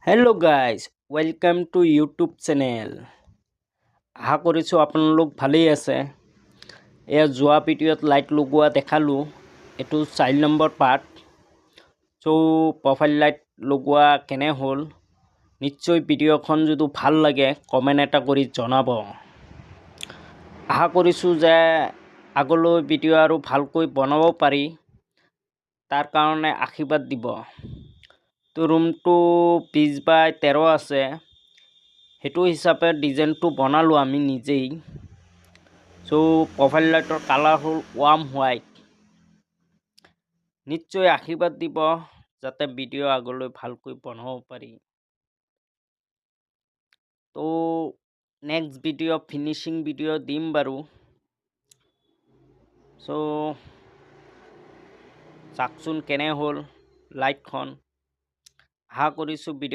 Hello' guys, welcome to YouTube channel. আশা কৰিছোঁ আপোনালোক ভালেই আছে। এয়া যোৱা ভিডিঅ'ত লাইট লগোৱা দেখালোঁ, এইটো 4 নম্বৰ পাৰ্ট। প্ৰফাইল লাইট লগোৱা কেনে হ'ল, নিশ্চয় ভিডিঅ'খন যদি ভাল লাগে কমেণ্ট এটা কৰি জনাব। আশা কৰিছোঁ যে আগলৈ ভিডিঅ' আৰু ভালকৈ বনাব পাৰি, তাৰ কাৰণে আশীৰ্বাদ দিব। তো ৰুমটো 20x13 আছে, সেইটো হিচাপে ডিজাইনটো বনালোঁ আমি নিজেই। প্ৰফাইল লাইটৰ কালাৰ হ'ল ৱাৰ্ম হোৱাইট। নিশ্চয় আশীৰ্বাদ দিব যাতে ভিডিঅ' আগলৈ ভালকৈ বনাব পাৰি। তো নেক্সট ভিডিঅ' ফিনিচিং ভিডিঅ' দিম বাৰু। চাওকচোন কেনে হ'ল লাইটখন। আশা কৰিছোঁ ভিডিঅ'